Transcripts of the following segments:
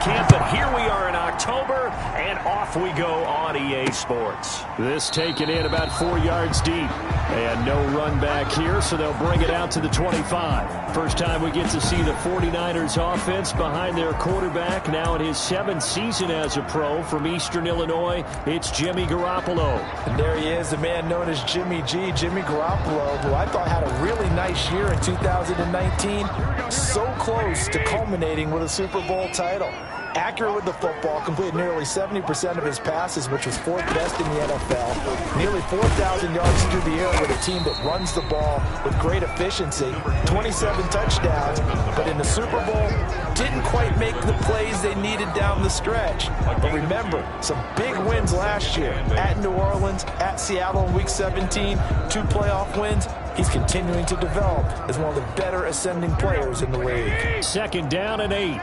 Camp, but here we are in October, and off we go on EA Sports. This taken in about 4 yards deep. And no run back here, so they'll bring it out to the 25. First time we get to see the 49ers offense behind their quarterback, now in his 7th season as a pro from Eastern Illinois. It's Jimmy Garoppolo. And there he is, the man known as Jimmy G, Jimmy Garoppolo, who I thought had a really nice year in 2019. So close to culminating with a Super Bowl title. Accurate with the football, completed nearly 70% of his passes, which was 4th best in the NFL. Nearly 4,000 yards through the air with a team that runs the ball with great efficiency. 27 touchdowns, but in the Super Bowl, didn't quite make the plays they needed down the stretch. But remember, some big wins last year. At New Orleans, at Seattle in Week 17, 2 playoff wins. He's continuing to develop as one of the better ascending players in the league. Second down and 8.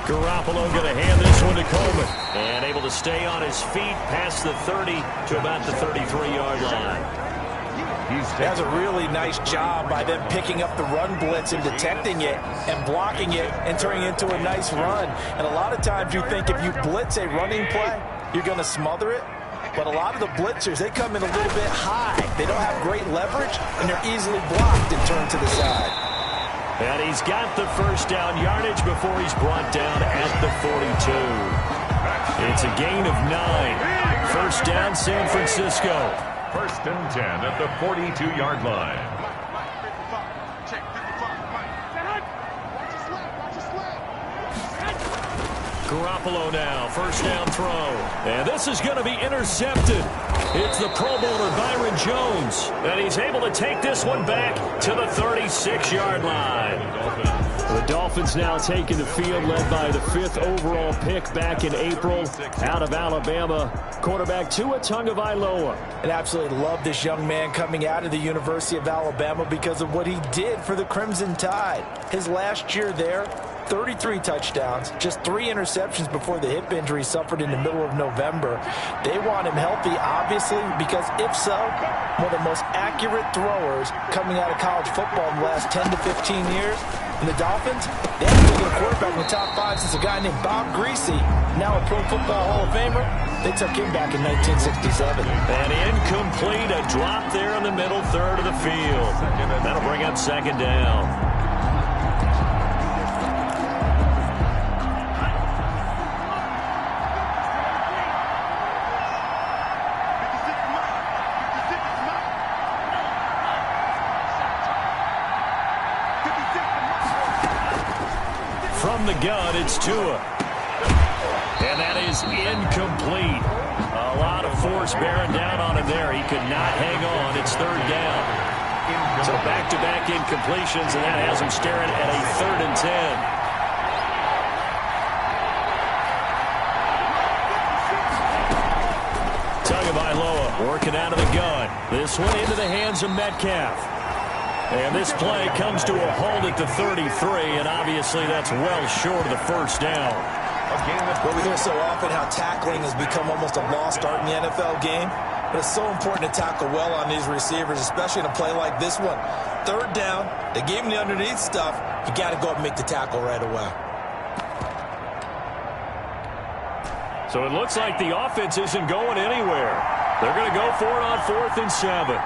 Garoppolo going to hand this one to Coleman. And able to stay on his feet past the 30 to about the 33-yard line. That's a really nice job by them picking up the run blitz and detecting it and blocking it and turning it into a nice run. And a lot of times you think if you blitz a running play, you're going to smother it. But a lot of the blitzers, they come in a little bit high. They don't have great leverage, and they're easily blocked and turned to the side. And he's got the first down yardage before he's brought down at the 42. It's a gain of 9. First down, San Francisco. First and 10 at the 42-yard line. Garoppolo now, first down throw. And this is going to be intercepted. It's the Pro Bowler Byron Jones. And he's able to take this one back to the 36-yard line. The Dolphins now taking the field, led by the 5th overall pick back in April out of Alabama. Quarterback Tua Tagovailoa. And absolutely love this young man coming out of the University of Alabama because of what he did for the Crimson Tide. His last year there, 33 touchdowns, just 3 interceptions before the hip injury suffered in the middle of November. They want him healthy, obviously, because if so, one of the most accurate throwers coming out of college football in the last 10 to 15 years. And the Dolphins, they haven't been a quarterback in the top 5 since a guy named Bob Greasy, now a Pro Football Hall of Famer. They took him back in 1967. And incomplete, a drop there in the middle third of the field. That'll bring up second down. From the gun, it's Tua. And that is incomplete. A lot of force bearing down on him there. He could not hang on. It's third down. So back-to-back incompletions, and that has him staring at a 3rd and 10. Tagovailoa working out of the gun. This one into the hands of Metcalf. And this play comes to a halt at the 33, and obviously that's well short of the first down. Well, we hear so often how tackling has become almost a lost art in the NFL game. But it's so important to tackle well on these receivers, especially in a play like this one. Third down, they gave him the underneath stuff. You got to go up and make the tackle right away. So it looks like the offense isn't going anywhere. They're going to go for it on 4th and 7.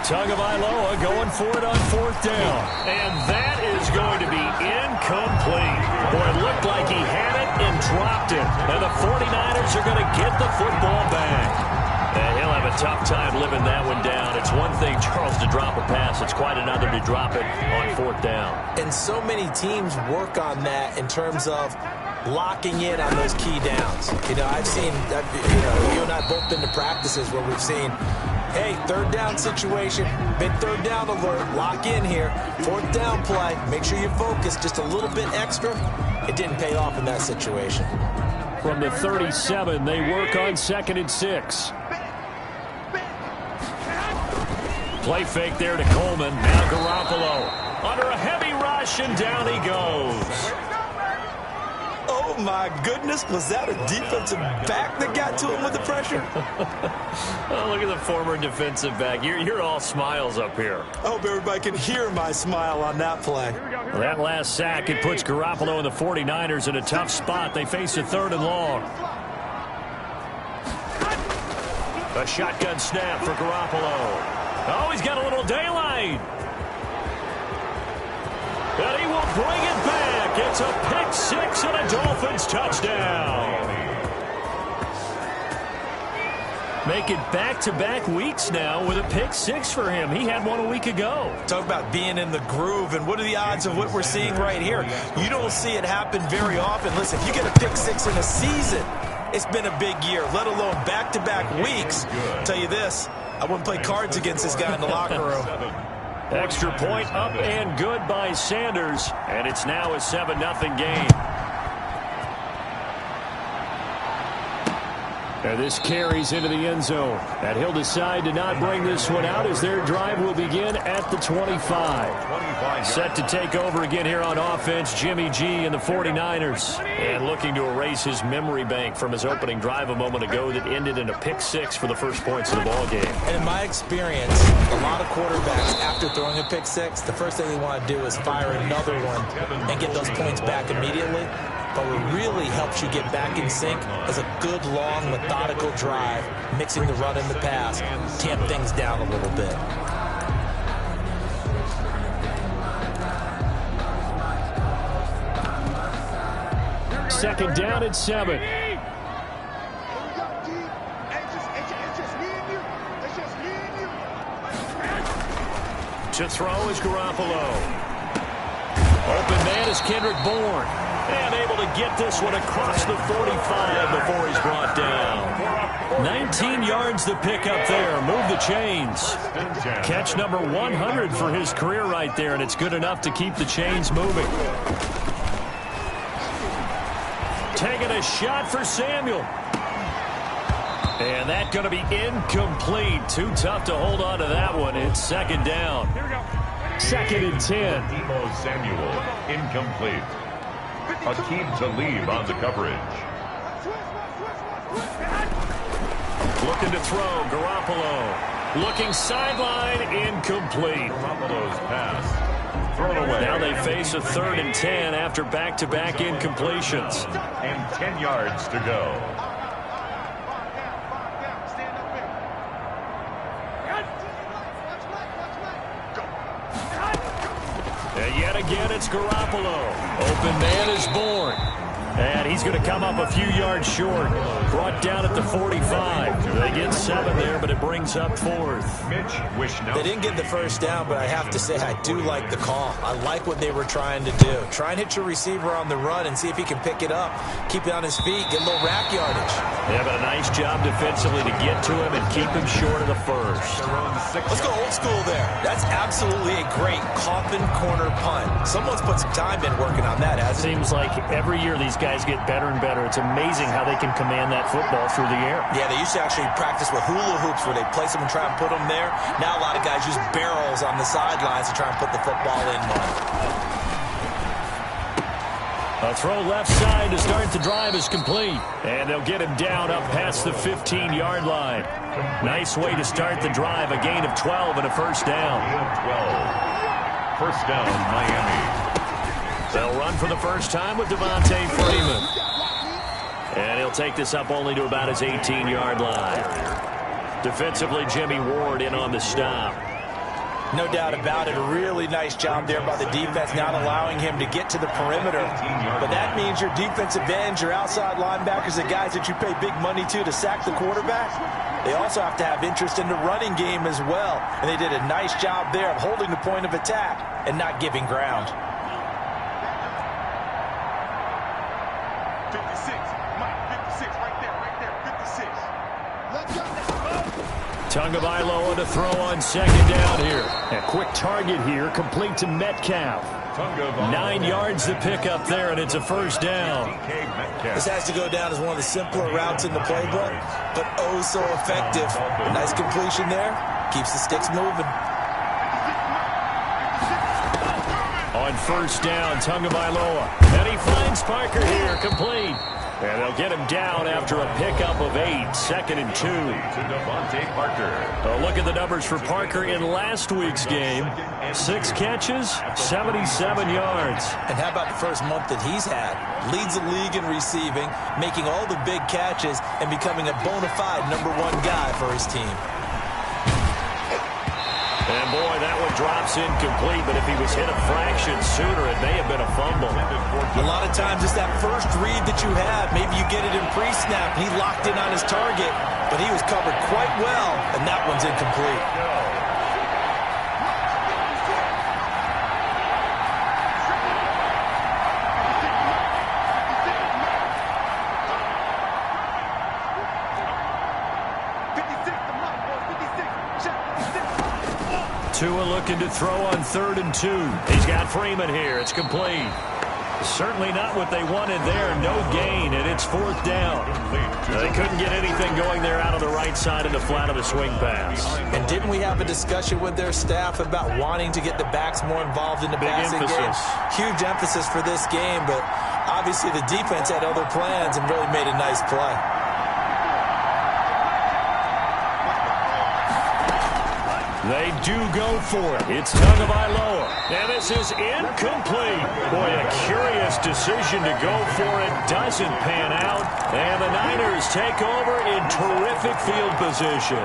Tagovailoa going for it on 4th down. And that is going to be incomplete. Boy, it looked like he had it and dropped it. And the 49ers are going to get the football back. And he'll have a tough time living that one down. It's one thing, Charles, to drop a pass. It's quite another to drop it on 4th down. And so many teams work on that in terms of locking in on those key downs. You know, I've seen, you and I both been to practices where we've seen, hey, 3rd down situation, big 3rd down alert, lock in here, 4th down play, make sure you focus just a little bit extra. It didn't pay off in that situation. From the 37, they work on 2nd and 6. Play fake there to Coleman. Now Garoppolo under a heavy rush, and down he goes. Oh, Oh, my goodness. Was that a defensive back that got to him with the pressure? Oh, look at the former defensive back. You're all smiles up here. I hope everybody can hear my smile on that play. Well, that last sack, it puts Garoppolo and the 49ers in a tough spot. They face a 3rd and long. A shotgun snap for Garoppolo. Oh, he's got a little daylight. And he will bring it back. It's a pick six and a Dolphins touchdown. Make it back-to-back weeks now with a pick six for him. He had one a week ago. Talk about being in the groove, and what are the odds of what we're seeing right here? You don't see it happen very often. Listen, if you get a pick six in a season, it's been a big year, let alone back-to-back weeks. I'll tell you this, I wouldn't play cards against this guy in the locker room. Extra point up and good by Sanders, and it's now a 7-0 game. And this carries into the end zone. And he'll decide to not bring this one out as their drive will begin at the 25. Set to take over again here on offense, Jimmy G and the 49ers. And looking to erase his memory bank from his opening drive a moment ago that ended in a pick six for the first points of the ball game. And in my experience, a lot of quarterbacks, after throwing a pick six, the first thing they want to do is fire another one and get those points back immediately. But what really helps you get back in sync is a good, long, methodical drive, mixing the run and the pass, tamp things down a little bit. Second down at 7. To throw is Garoppolo. Open man is Kendrick Bourne. And able to get this one across the 45 before he's brought down. 19 yards to pick up there. Move the chains. Catch number 100 for his career right there, and it's good enough to keep the chains moving. Taking a shot for Samuel. And that's going to be incomplete. Too tough to hold on to that one. It's second down. 2nd and 10. Deebo Samuel, incomplete. Akeem Talib on the coverage. Looking to throw, Garoppolo. Looking sideline, incomplete. Garoppolo's pass thrown away. Now they face a 3rd and 10 after back-to-back incompletions. And 10 yards to go. And yet again, it's Garoppolo. Open man is Bourne. And he's going to come up a few yards short. Brought down at the 45. They get 7 there, but it brings up 4th. They didn't get the first down, but I have to say I do like the call. I like what they were trying to do. Try and hit your receiver on the run and see if he can pick it up. Keep it on his feet. Get a little rack yardage. Yeah, but a nice job defensively to get to him and keep him short of the first. Let's go old school there. That's absolutely a great coffin corner punt. Someone's put some time in working on that, hasn't it? Seems like every year these guys get better and better. It's amazing how they can command that football through the air. Yeah, they used to actually practice with hula hoops where they place them and try and put them there. Now a lot of guys use barrels on the sidelines to try and put the football in one. A throw left side to start the drive is complete. And they'll get him down up past the 15-yard line. Nice way to start the drive. A gain of 12 and a first down. 12. First down, Miami. They'll run for the first time with Devontae Freeman. And he'll take this up only to about his 18-yard line. Defensively, Jimmy Ward in on the stop. No doubt about it. A really nice job there by the defense, not allowing him to get to the perimeter. But that means your defensive ends, your outside linebackers, the guys that you pay big money to sack the quarterback, they also have to have interest in the running game as well. And they did a nice job there of holding the point of attack and not giving ground. 56, Mike, 56, right there, 56. Let's go. Tagovailoa on to throw on second down here. A quick target here, complete to Metcalf. 9 yards to pick up there, and it's a first down. This has to go down as one of the simpler routes in the playbook, but oh so effective. A nice completion there, keeps the sticks moving. On on first down, Tagovailoa. And he finds Parker here, complete. And they'll get him down after a pickup of 8, 2nd and 2. To Devontae Parker. A look at the numbers for Parker in last week's game. 6 catches, 77 yards. And how about the first month that he's had? Leads the league in receiving, making all the big catches, and becoming a bona fide #1 guy for his team. And boy, that one drops incomplete, but if he was hit a fraction sooner, it may have been a fumble. A lot of times it's that first read that you have. Maybe you get it in pre-snap. He locked in on his target, but he was covered quite well, and that one's incomplete. 2 looking to throw on 3rd and 2. He's got Freeman here. It's complete. Certainly not what they wanted there. No gain, and it's 4th down. They couldn't get anything going there out of the right side of the flat of the swing pass. And didn't we have a discussion with their staff about wanting to get the backs more involved in the passing game? Huge emphasis for this game, but obviously the defense had other plans and really made a nice play. They do go for it. It's Tagovailoa. And this is incomplete. Boy, a curious decision to go for it. Doesn't pan out. And the Niners take over in terrific field position.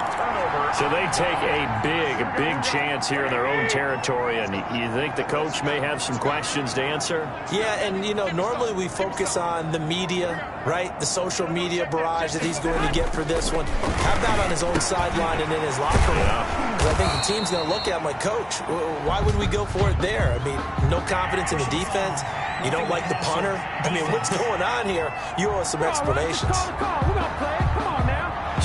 So they take a big chance here in their own territory. And you think the coach may have some questions to answer? Yeah, and, you know, normally we focus on the media, right? The social media barrage that he's going to get for this one. How about on his own sideline and in his locker room? I think the team's going to look at him like, Coach, why would we go for it there? I mean, no confidence in the defense. You don't like the punter. I mean, what's going on here? You owe us some explanations.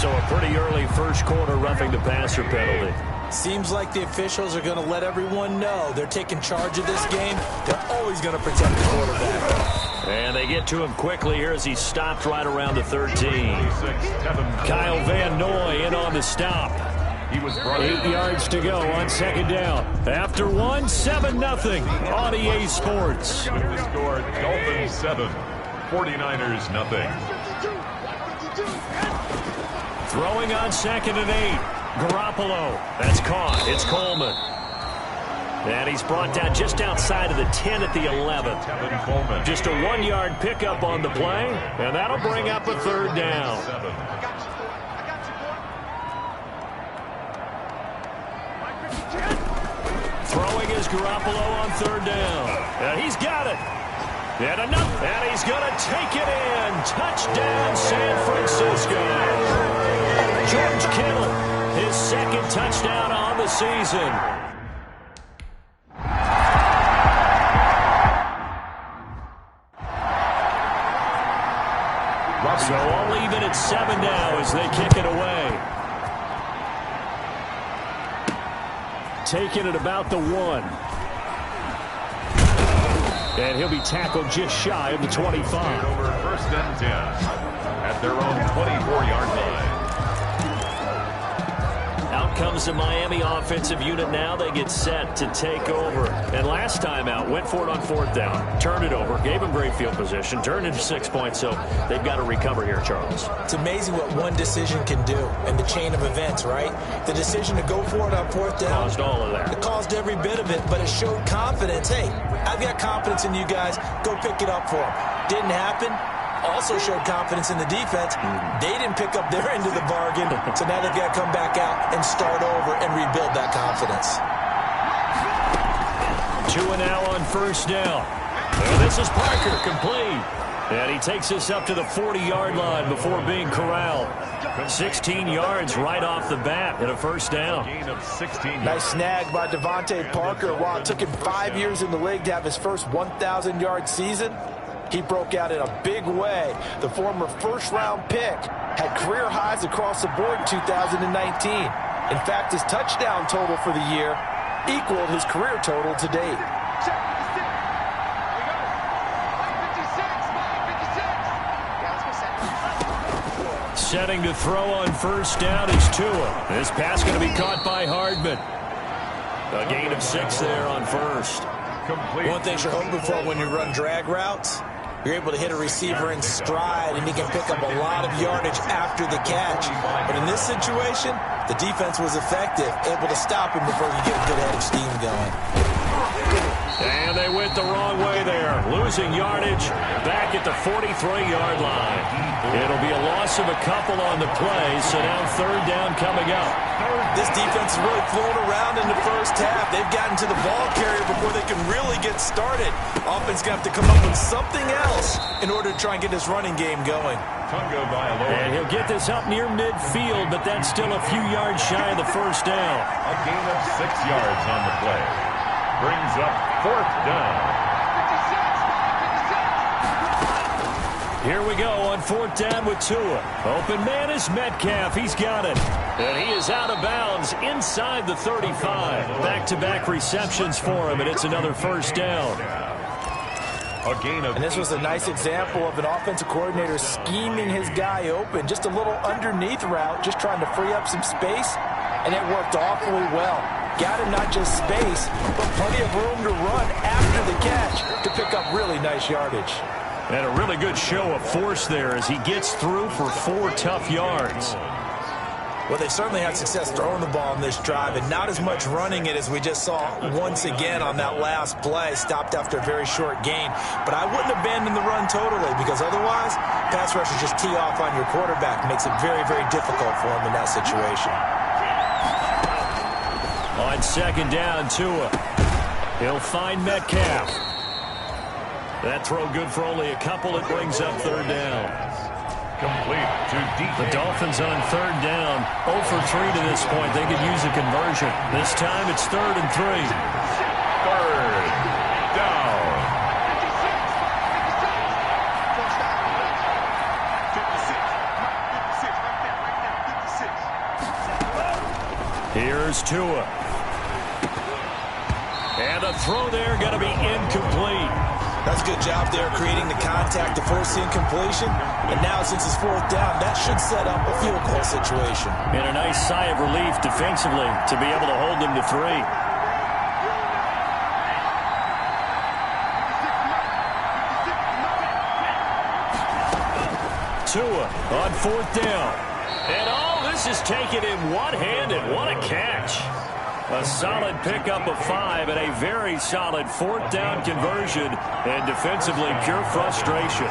So a pretty early first quarter roughing the passer penalty. Seems like the officials are going to let everyone know they're taking charge of this game. They're always going to protect the quarterback. And they get to him quickly here as he stopped right around the 13. Kyle Van Noy in on the stop. 8 yards to go on 2nd down. After 1, 7-0 on EA Sports. With the score, Dolphins 7, 49ers 0. Throwing on 2nd and 8. Garoppolo. That's caught. It's Coleman. And he's brought down just outside of the 10 at the 11. Just a 1-yard pickup on the play, and that'll bring up a 3rd down. Throwing is Garoppolo on 3rd down. And he's got it. And enough. And he's going to take it in. Touchdown, San Francisco. George Kittle, his 2nd touchdown on the season. So all even at 7 now as they kick it away. Taking it about the 1. And he'll be tackled just shy of the 25. Over 1st and 10 at their own 24-yard line. Out comes the Miami offensive unit now. They get set to take over. And last time out, went for it on 4th down. Turned it over. Gave them great field position. Turned into 6 points. So they've got to recover here, Charles. It's amazing what one decision can do in the chain of events, right? The decision to go for it on 4th down. Caused all of that. It caused every bit of it, but it showed confidence. Hey, I've got confidence in you guys. Go pick it up for them. Didn't happen. Also showed confidence in the defense. They didn't pick up their end of the bargain, so now they've got to come back out and start over and rebuild that confidence. 2 now on 1st down. And this is Parker, complete. And he takes us up to the 40-yard line before being corralled. 16 yards right off the bat and a 1st down. Nice snag by Devontae Parker. While it took him 5 years in the league to have his first 1,000-yard season, he broke out in a big way. The former first-round pick had career highs across the board in 2019. In fact, his touchdown total for the year equaled his career total to date. Setting to throw on 1st down is Tua. This pass going to be caught by Hardman. A gain of 6 there on 1st. Complete. One thing you're hoping for when you run drag routes, you're able to hit a receiver in stride, and he can pick up a lot of yardage after the catch. But in this situation, the defense was effective, able to stop him before he get a good head of steam going. And they went the wrong way there, losing yardage back at the 43-yard line. It'll be a loss of a couple on the play, so now third down coming up. This defense is really flown around in the first half. They've gotten to the ball carrier before they can really get started. Offense going to have to come up with something else in order to try and get this running game going. And he'll get this up near midfield, but that's still a few yards shy of the first down. A gain of 6 yards on the play. Brings up fourth down. Here we go on fourth down with Tua. Open man is Metcalf. He's got it. And he is out of bounds inside the 35. Back-to-back receptions for him, and it's another first down. A gain of And this was a nice example of an offensive coordinator scheming his guy open. Just a little underneath route, just trying to free up some space, and it worked awfully well. Got him not just space, but plenty of room to run after the catch to pick up really nice yardage. And a really good show of force there as he gets through for 4 tough yards. Well, they certainly had success throwing the ball in this drive, and not as much running it as we just saw once again on that last play. Stopped after a very short gain. But I wouldn't abandon the run totally, because otherwise, pass rushers just tee off on your quarterback. Makes it very, very difficult for him in that situation. On second down, Tua. He'll find Metcalf. That throw good for only a couple. It brings up third down. complete to DK. The Dolphins on third down. 0 for 3 to this point. They could use a conversion. This time it's 3rd and 3. Third down. 56. Here's Tua. And a throw there going to be incomplete. That's a good job there creating the contact to force the incompletion. And now since it's 4th down, that should set up a field goal situation. And a nice sigh of relief defensively to be able to hold them to 3. Tua on 4th down. And all this is taken in one-handed. What a catch. A solid pickup of 5 and a very solid 4th down conversion. And defensively, pure frustration.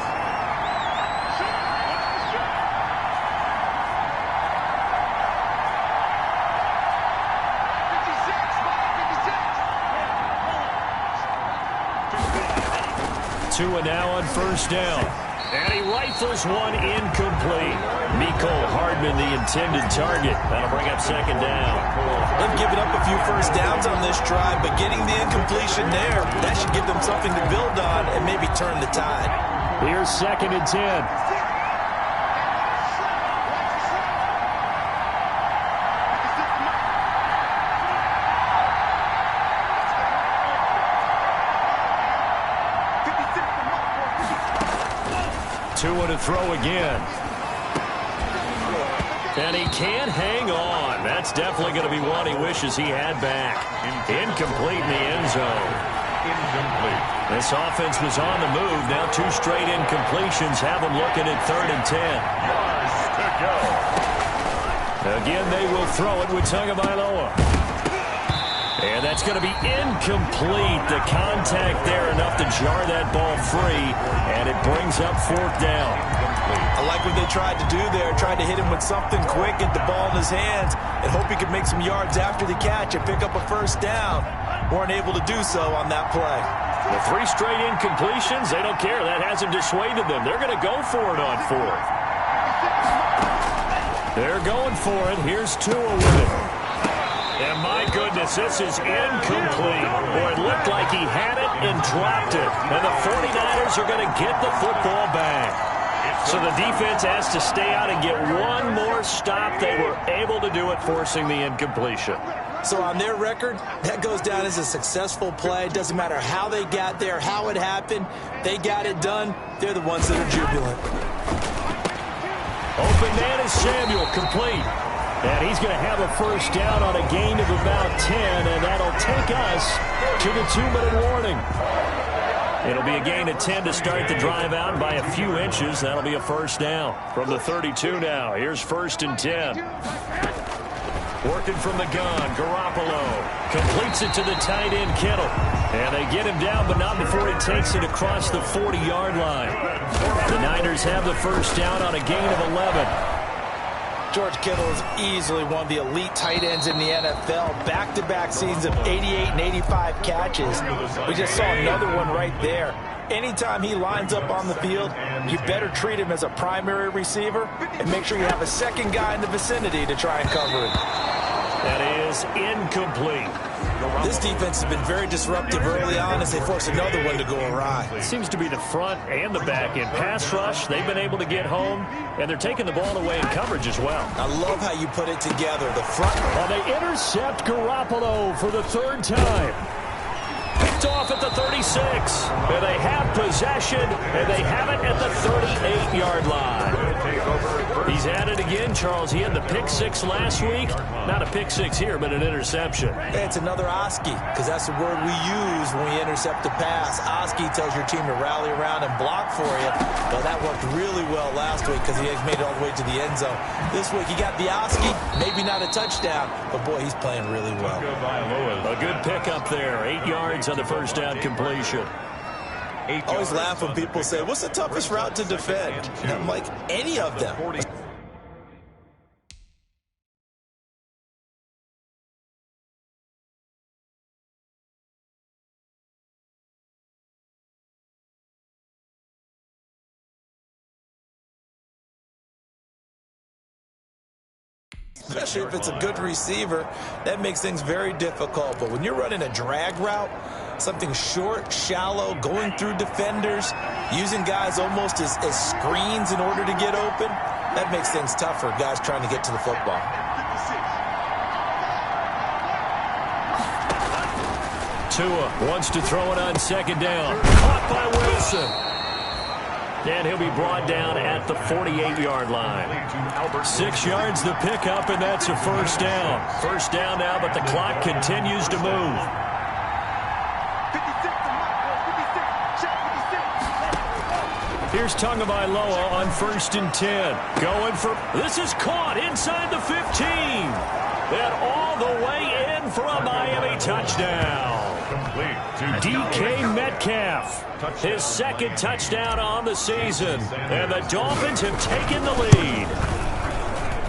Tua now on 1st down. And he rifles one incomplete. Mecole Hardman, the intended target. That'll bring up 2nd down. They've given up a few 1st downs on this drive, but getting the incompletion there, that should give them something to build on and maybe turn the tide. Here's 2nd and 10. Tua to throw again. And he can't hang on. That's definitely going to be one he wishes he had back. Incomplete in the end zone. Incomplete. This offense was on the move. Now 2 straight incompletions have them looking at 3rd and 10. Yards to go. Again, they will throw it with Tagovailoa. And that's going to be incomplete. The contact there enough to jar that ball free. And it brings up 4th down. I like what they tried to do there. Tried to hit him with something quick, get the ball in his hands, and hope he could make some yards after the catch and pick up a 1st down. Weren't able to do so on that play. With 3 straight incompletions, they don't care. That hasn't dissuaded them. They're going to go for it on 4th. They're going for it. Here's Tua with it. And my goodness, this is incomplete. Boy, it looked like he had it and dropped it. And the 49ers are going to get the football back. So the defense has to stay out and get one more stop. They were able to do it, forcing the incompletion. So on their record, that goes down as a successful play. It doesn't matter how they got there, how it happened. They got it done. They're the ones that are jubilant. Open man is Samuel, complete. And he's going to have a first down on a gain of about 10, and that'll take us to the 2-minute warning. It'll be a gain of 10 to start the drive out by a few inches. That'll be a first down from the 32 now. Here's 1st and 10. Working from the gun, Garoppolo completes it to the tight end, Kittle. And they get him down, but not before he takes it across the 40-yard line. The Niners have the first down on a gain of 11. George Kittle is easily one of the elite tight ends in the NFL. Back-to-back seasons of 88 and 85 catches. We just saw another one right there. Anytime he lines up on the field, you better treat him as a primary receiver and make sure you have a second guy in the vicinity to try and cover him. That is incomplete. This defense has been very disruptive early on as they force another one to go awry. It seems to be the front and the back end. Pass rush, they've been able to get home, and they're taking the ball away in coverage as well. I love how you put it together. The front. And they intercept Garoppolo for the 3rd time. Picked off at the 36. And they have possession, and they have it at the 38-yard line. He's at it again, Charles. He had the pick 6 last week. Not a pick 6 here, but an interception. It's another Oski, because that's the word we use when we intercept a pass. Oski tells your team to rally around and block for you. Well, that worked really well last week because he made it all the way to the end zone. This week, he got the Oski, maybe not a touchdown, but boy, he's playing really well. A good pickup there. 8 yards on the first down completion. I always laugh when people say, what's the toughest route to defend? And I'm like, any of them. Especially if it's a good receiver, that makes things very difficult. But when you're running a drag route, something short, shallow, going through defenders, using guys almost as screens in order to get open, that makes things tough for guys trying to get to the football. Tua wants to throw it on 2nd down. Caught by Wilson. And he'll be brought down at the 48-yard line. 6 yards the pickup, and that's a first down. First down now, but the clock continues to move. Here's Tagovailoa on 1st and 10. Going for, this is caught inside the 15. And all the way in for a Miami touchdown. DK Metcalf, his 2nd touchdown on the season. And the Dolphins have taken the lead.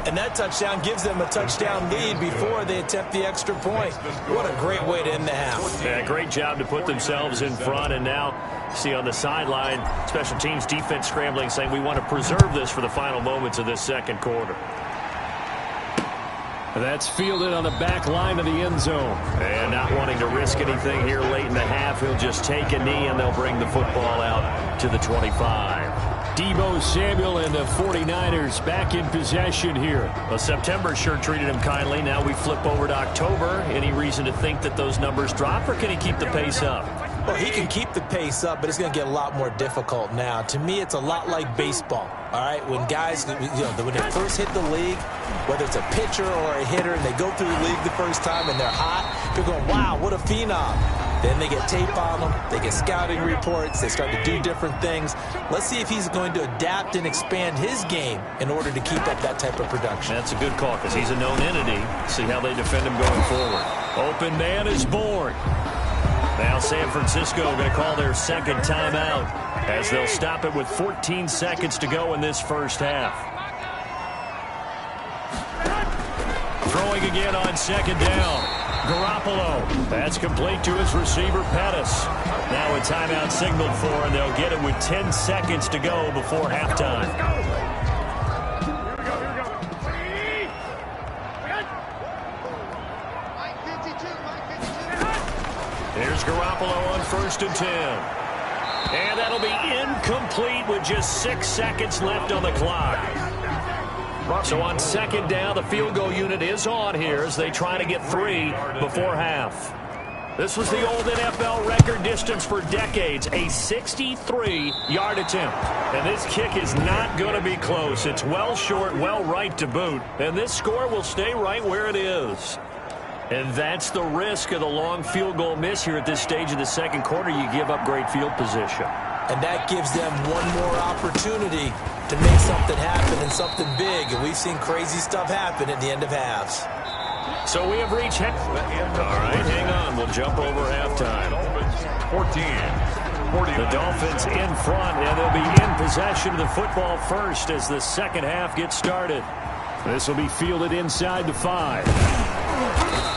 And that touchdown gives them a touchdown lead before they attempt the extra point. What a great way to end the half. Yeah, great job to put themselves in front. And now, see on the sideline, special teams defense scrambling, saying we want to preserve this for the final moments of this 2nd quarter. That's fielded on the back line of the end zone. And not wanting to risk anything here late in the half, he'll just take a knee, and they'll bring the football out to the 25. Deebo Samuel and the 49ers back in possession here. Well, September sure treated him kindly. Now we flip over to October. Any reason to think that those numbers drop, or can he keep the pace up? Well, he can keep the pace up, but it's going to get a lot more difficult now. To me, it's a lot like baseball, all right? When guys, when they first hit the league, whether it's a pitcher or a hitter, and they go through the league the first time and they're hot, you're going, wow, what a phenom. Then they get tape on them, they get scouting reports, they start to do different things. Let's see if he's going to adapt and expand his game in order to keep up that type of production. That's a good call because he's a known entity. See how they defend him going forward. Open man is born. Now San Francisco going to call their 2nd timeout as they'll stop it with 14 seconds to go in this first half. Throwing again on 2nd down. Garoppolo. That's complete to his receiver, Pettis. Now a timeout signaled for, and they'll get it with 10 seconds to go before halftime. Here's Garoppolo on 1st and 10. And that'll be incomplete with just 6 seconds left on the clock. So on 2nd down, the field goal unit is on here as they try to get 3 before half. This was the old NFL record distance for decades, a 63-yard attempt. And this kick is not going to be close. It's well short, well right to boot. And this score will stay right where it is. And that's the risk of the long field goal miss here at this stage of the second quarter. You give up great field position. And that gives them one more opportunity to make something happen and something big. And we've seen crazy stuff happen at the end of halves. So we have reached half. All right, hang on. We'll jump over halftime. 14. The Dolphins in front, and they'll be in possession of the football first as the second half gets started. This will be fielded inside the 5.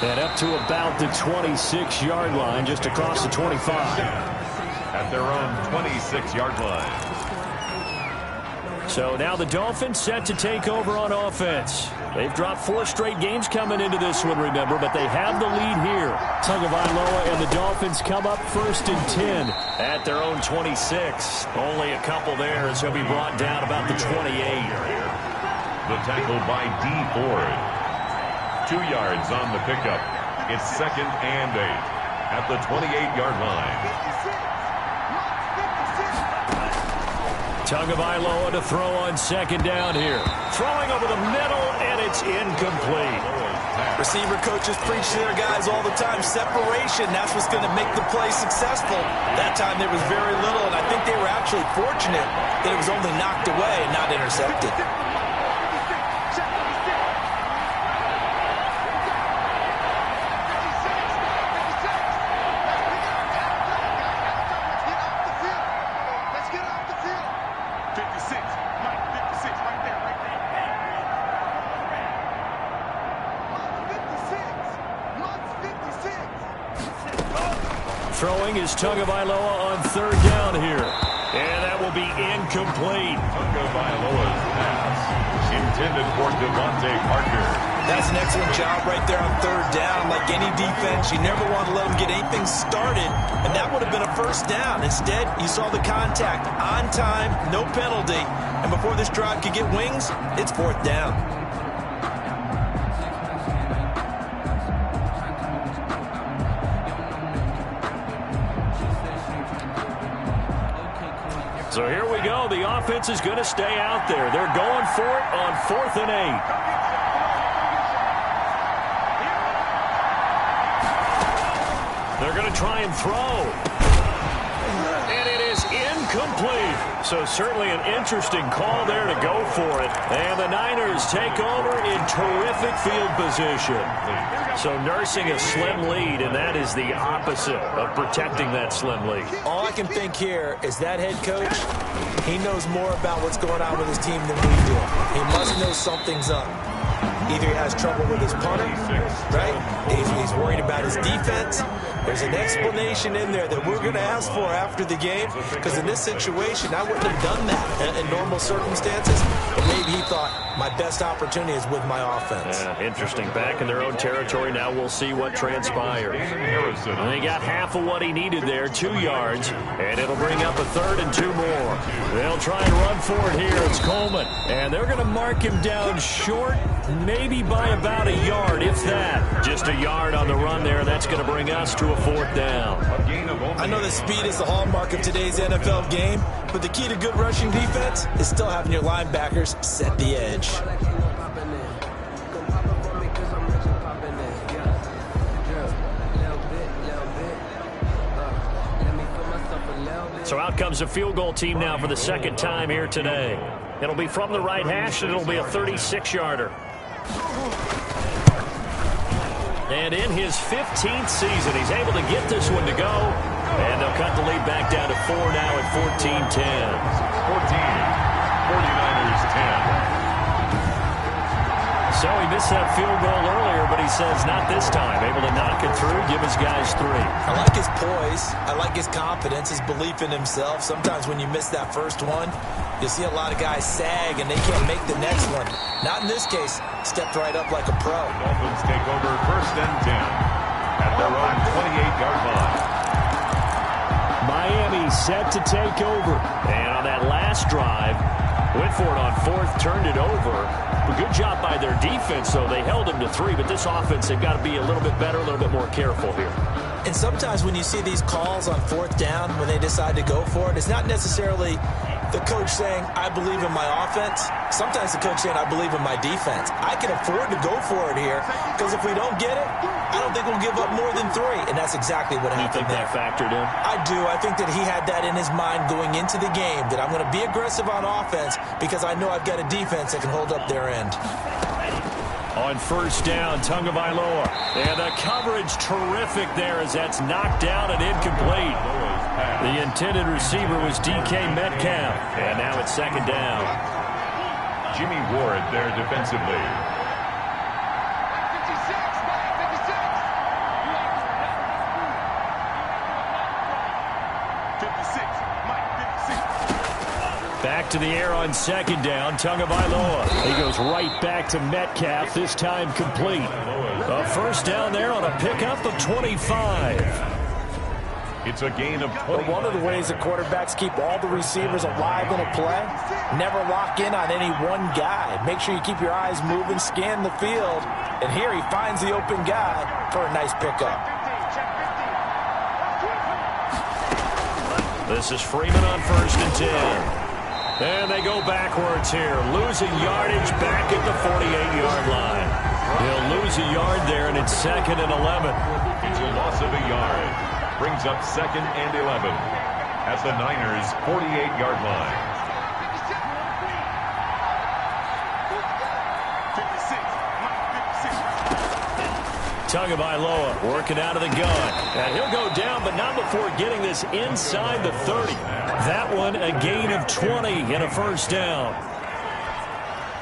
And up to about the 26-yard line, just across the 25. At their own 26-yard line. So now the Dolphins set to take over on offense. They've dropped 4 straight games coming into this one, remember, but they have the lead here. Tagovailoa and the Dolphins come up first and 10 at their own 26. Only a couple there as he'll be brought down about the 28. The tackle by D. Ford. 2 yards on the pickup. It's 2nd and 8 at the 28-yard line. Tagovailoa to throw on second down here. Throwing over the middle, and it's incomplete. Receiver coaches preach to their guys all the time. Separation, that's what's going to make the play successful. That time there was very little, and I think they were actually fortunate that it was only knocked away and not intercepted. Throwing is Tagovailoa on third down here. And that will be incomplete. Tagovailoa's pass intended for Devontae Parker. That's an excellent job right there on third down. Like any defense, you never want to let them get anything started, and that would have been a first down. Instead, you saw the contact on time, no penalty, and before this drive could get wings, it's fourth down. So here we go. The offense is going to stay out there. They're going for it on 4th and 8. They're going to try and throw. And it is incomplete. So certainly an interesting call there to go for it. And the Niners take over in terrific field position. So nursing a slim lead, and that is the opposite of protecting that slim lead. All I can think here is that head coach, he knows more about what's going on with his team than we do. He must know something's up. Either he has trouble with his punter, right? He's worried about his defense. There's an explanation in there that we're going to ask for after the game, because in this situation, I wouldn't have done that in normal circumstances. But maybe he thought, my best opportunity is with my offense. Yeah, interesting. Back in their own territory. Now we'll see what transpires. And they got half of what he needed there, 2 yards, and it'll bring up a 3rd and 2 more. They'll try and run for it here. It's Coleman, and they're going to mark him down short, maybe by about a yard, if that. Just a yard on the run there, and that's going to bring us to a 4th down. I know that speed is the hallmark of today's NFL game, but the key to good rushing defense is still having your linebackers set the edge. So out comes a field goal team now for the second time here today. It'll be from the right hash, and it'll be a 36-yarder. And in his 15th season, he's able to get this one to go. And they'll cut the lead back down to 4 now at 14-10. 49ers 10. So he missed that field goal earlier, but he says not this time. Able to knock it through, give his guys 3. I like his poise. I like his confidence, his belief in himself. Sometimes when you miss that first one, you see a lot of guys sag and they can't make the next one. Not in this case. Stepped right up like a pro. Dolphins take over 1st and 10 at their own 28-yard line. Miami set to take over. And on that last drive, went for it on 4th, turned it over. A good job by their defense, though. They held him to 3, but this offense, they've got to be a little bit better, a little bit more careful here. And sometimes when you see these calls on fourth down, when they decide to go for it, it's not necessarily the coach saying, I believe in my offense. Sometimes the coach saying, I believe in my defense. I can afford to go for it here because if we don't get it, I don't think we'll give up more than 3. And that's exactly what happened. You think that factored in? I do. I think that he had that in his mind going into the game, that I'm going to be aggressive on offense because I know I've got a defense that can hold up their end. On first down, Tagovailoa. And the coverage terrific there as that's knocked down and incomplete. The intended receiver was DK Metcalf. And now it's second down. Jimmy Ward there defensively. Back to the air on second down, Tagovailoa. He goes right back to Metcalf, this time complete. A first down there on a pickup of 25. It's a gain of 20. But one of the ways that quarterbacks keep all the receivers alive in a play, never lock in on any one guy. Make sure you keep your eyes moving, scan the field. And here he finds the open guy for a nice pickup. This is Freeman on first and 10. And they go backwards here, losing yardage back at the 48-yard line. He'll lose a yard there, and it's second and 11. It's a loss of a yard. Brings up second and 11 at the Niners' 48-yard line. Tagovailoa working out of the gun. And he'll go down, but not before getting this inside the 30. That one a gain of 20 and a first down.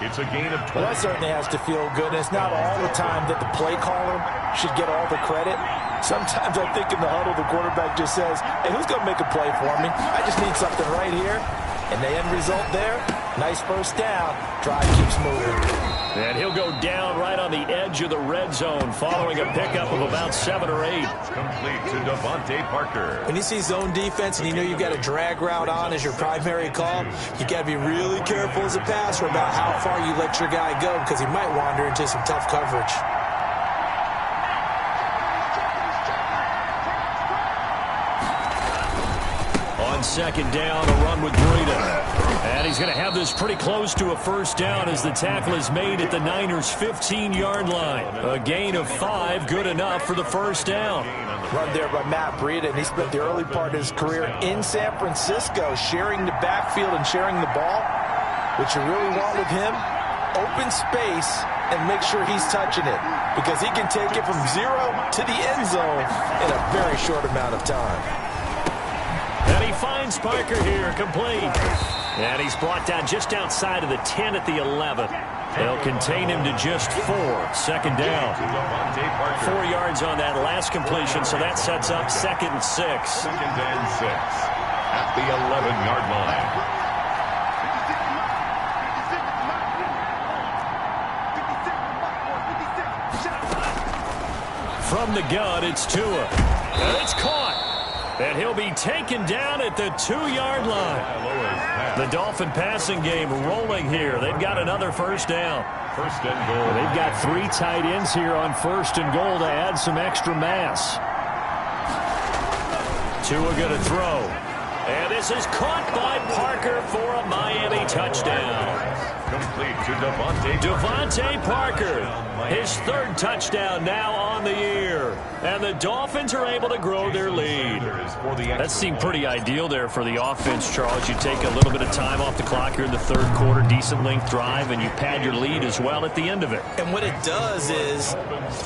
It's a gain of 20. Well, that certainly has to feel good. And it's not all the time that the play caller should get all the credit. Sometimes I think in the huddle, the quarterback just says, hey, who's going to make a play for me? I just need something right here. And the end result there, nice first down. Drive keeps moving. And he'll go down right on the edge of the red zone following a pickup of about 7 or 8. Complete to Devontae Parker. When you see zone defense and you know you've got a drag route on as your primary call, you got to be really careful as a passer about how far you let your guy go because he might wander into some tough coverage. On second down, a run with Breida. And he's going to have this pretty close to a first down as the tackle is made at the Niners' 15-yard line. A gain of 5, good enough for the first down. Run there by Matt Breida, and he spent the early part of his career in San Francisco sharing the backfield and sharing the ball. What you really want with him, open space and make sure he's touching it because he can take it from 0 to the end zone in a very short amount of time. And he finds Parker here, complete. And he's brought down just outside of the 10 at the 11. They'll contain him to just 4. Second down. 4 yards on that last completion, so that sets up second and 6. Second and 6 at the 11-yard line. From the gun, it's Tua. And it's caught. And he'll be taken down at the 2-yard line. The Dolphin passing game rolling here. They've got another first down. First and goal. They've got 3 tight ends here on first and goal to add some extra mass. Tua going to throw. And this is caught by Parker for a Miami touchdown. Complete to Devontae Parker. His 3rd touchdown now on the year. And the Dolphins are able to grow their lead. That seemed pretty ideal there for the offense, Charles. You take a little bit of time off the clock here in the 3rd quarter, decent length drive, and you pad your lead as well at the end of it. And what it does is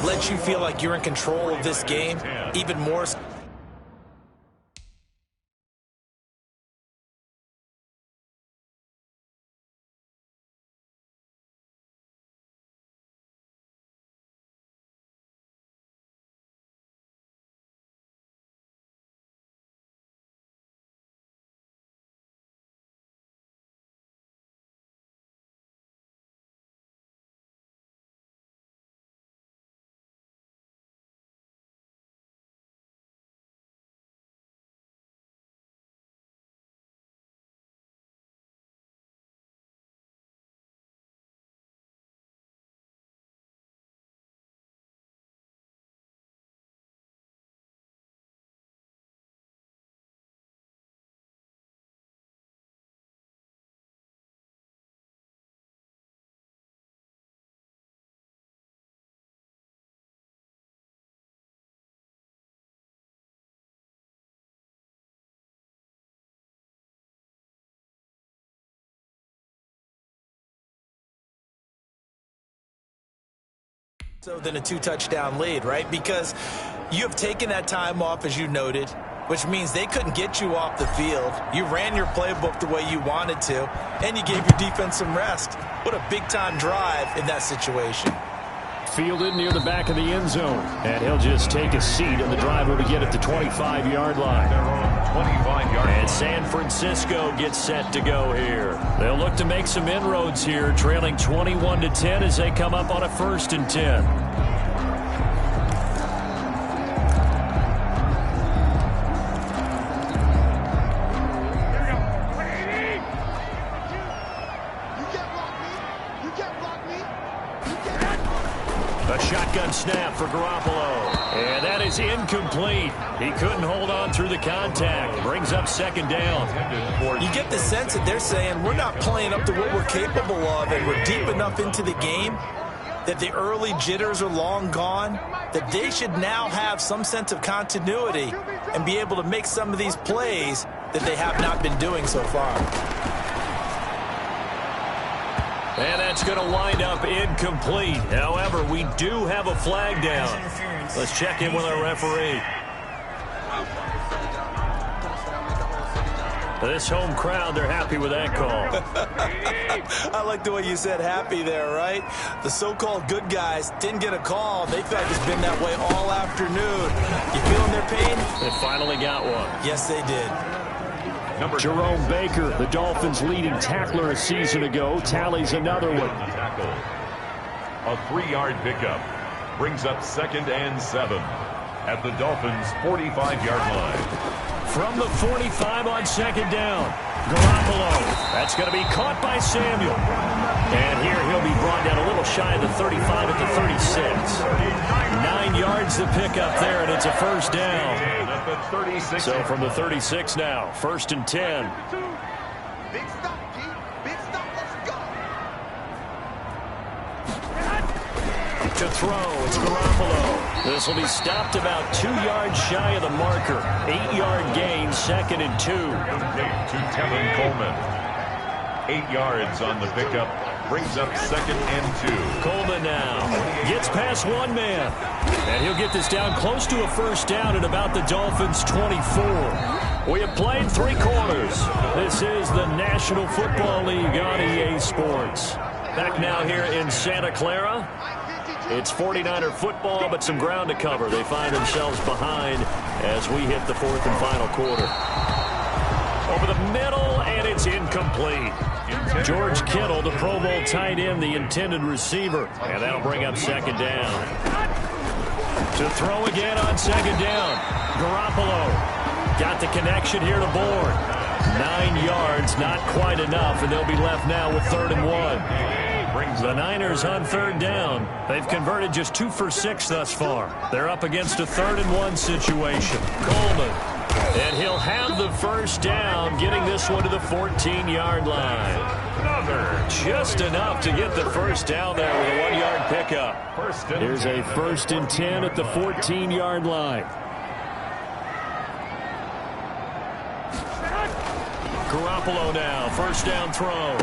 let you feel like you're in control of this game even more. So than a 2-touchdown lead, right? Because you have taken that time off, as you noted, which means they couldn't get you off the field. You ran your playbook the way you wanted to, and you gave your defense some rest. What a big-time drive in that situation. Fielded near the back of the end zone. And he'll just take a seat, and the drive will begin at the 25-yard line. They're on 25-yard And San Francisco gets set to go here. They'll look to make some inroads here, trailing 21-10 as they come up on a 1st and 10. A shotgun snap for Garoppolo. And that is incomplete. He couldn't hold on through the contact. Brings up 2nd down. You get the sense that they're saying we're not playing up to what we're capable of, and we're deep enough into the game that the early jitters are long gone, that they should now have some sense of continuity and be able to make some of these plays that they have not been doing so far. And that's going to wind up incomplete. However, we do have a flag down. Let's check in with our referee. This home crowd, they're happy with that call. I like the way you said happy there, right? The so-called good guys didn't get a call. They feel like it's been that way all afternoon. You feeling their pain? They finally got one. Yes, they did. Jerome Baker, the Dolphins' leading tackler a season ago, tallies another one. A 3-yard pickup brings up 2nd and 7 at the Dolphins' 45-yard line. From the 45 on 2nd down, Garoppolo. That's going to be caught by Samuel. And here he'll be brought down a little shy of the 35 at the 36. 9 yards to pick up there, and it's a 1st down. So from the 36 now, 1st and 10. Big stop, G. Big stop. Let's go. To throw, it's Garoppolo. This will be stopped about 2 yards shy of the marker. 8-yard gain, 2nd and 2. To Tevin Coleman. 8 yards on the pickup. Brings up 2nd and 2. Coleman now gets past one man. And he'll get this down close to a 1st down at about the Dolphins' 24. We have played 3 quarters. This is the National Football League on EA Sports. Back now here in Santa Clara. It's 49er football, but some ground to cover. They find themselves behind as we hit the 4th and final quarter. Over the middle, and it's incomplete. George Kittle, the Pro Bowl tight end, the intended receiver. And that'll bring up 2nd down. To throw again on 2nd down. Garoppolo got the connection here to Bourne. 9 yards, not quite enough, and they'll be left now with 3rd and 1. The Niners on 3rd down. They've converted just 2 for 6 thus far. They're up against a 3rd and 1 situation. Coleman. And he'll have the 1st down, getting this one to the 14-yard line. Just enough to get the 1st down there with a 1-yard pickup. Here's a 1st and 10 at the 14-yard line. Garoppolo now, 1st down throw.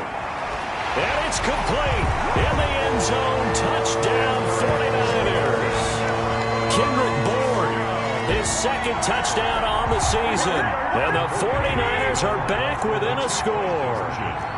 And it's complete. In the end zone, touchdown 49ers. Kendrick Bourne, his 2nd touchdown on the season. And the 49ers are back within a score.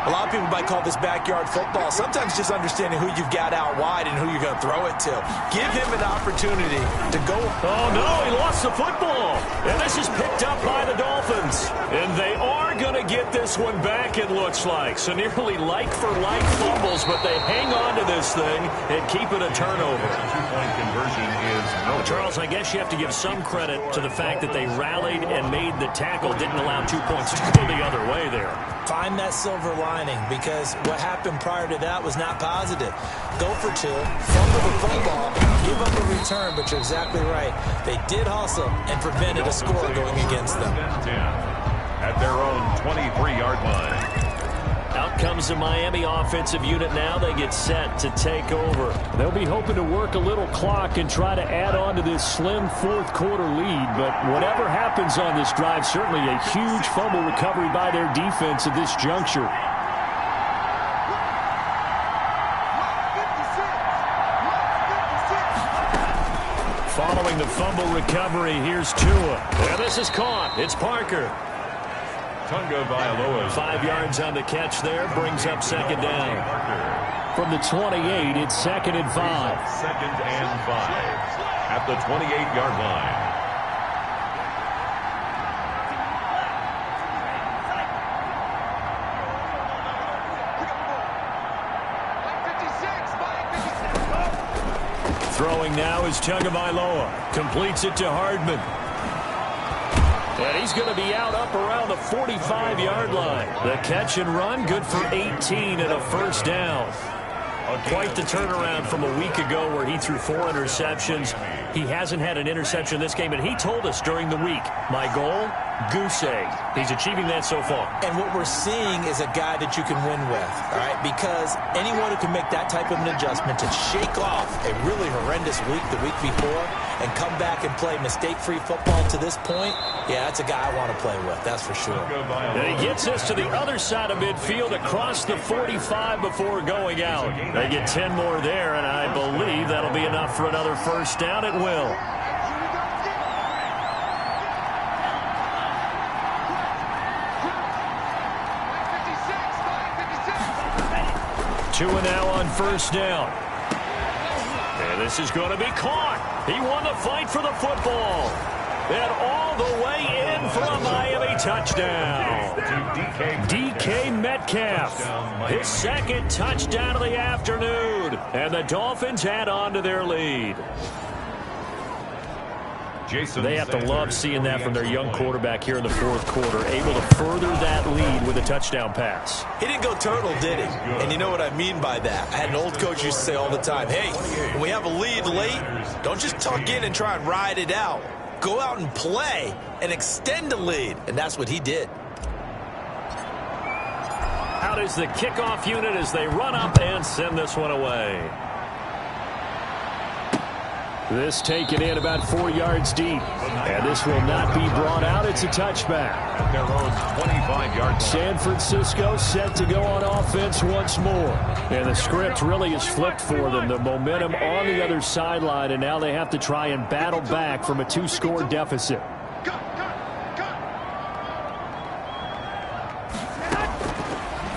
A lot of people might call this backyard football. Sometimes just understanding who you've got out wide and who you're going to throw it to. Give him an opportunity to go. Oh, no, he lost the football. And this is picked up by the Dolphins. And they are going to get this one back, it looks like. So nearly like-for-like fumbles, but they hang on to this thing and keep it a turnover. Two-point conversion is no. Charles, I guess you have to give some credit to the fact that they rallied and made the tackle, didn't allow 2 points to go the other way there. Find that silver lining, because what happened prior to that was not positive. Go for 2, fumble the football, give up a return, but you're exactly right. They did hustle and prevented a score going against them. At their own 23-yard line. Out comes the Miami offensive unit now. They get set to take over. They'll be hoping to work a little clock and try to add on to this slim 4th quarter lead. But whatever happens on this drive, certainly a huge fumble recovery by their defense at this juncture. Following the fumble recovery, here's Tua. And this is caught. It's Parker. Tunga Vailoa. 5 yards on the catch there, brings up second down. From the 28, it's 2nd and 5. 2nd and 5 at the 28-yard line. Throwing now is Tagovailoa. Completes it to Hardman. And he's going to be out up around the 45-yard line. The catch and run, good for 18 and a first down. Quite the turnaround from a week ago where he threw 4 interceptions. He hasn't had an interception this game, and he told us during the week, my goal, goose egg. He's achieving that so far. And what we're seeing is a guy that you can win with, all right? Because anyone who can make that type of an adjustment to shake off a really horrendous week the week before and come back and play mistake-free football to this point, yeah, that's a guy I want to play with, that's for sure. And he gets us to the other side of midfield across the 45 before going out. They get 10 more there, and I believe that'll be enough for another first down. It will. Tua now on first down. And this is going to be caught. He won the fight for the football. And all the way in for a Miami touchdown. DK Metcalf. His 2nd touchdown of the afternoon. And the Dolphins add on to their lead. They have to love seeing that from their young quarterback here in the 4th quarter, able to further that lead with a touchdown pass. He didn't go turtle, did he? And you know what I mean by that. I had an old coach used to say all the time, hey, when we have a lead late, don't just tuck in and try and ride it out. Go out and play and extend the lead. And that's what he did. Out is the kickoff unit as they run up and send this one away. This taken in about 4 yards deep. And this will not be brought out. It's a touchback. At their own 25-yard line. San Francisco set to go on offense once more. And the script really is flipped for them. The momentum on the other sideline, and now they have to try and battle back from a 2-score deficit.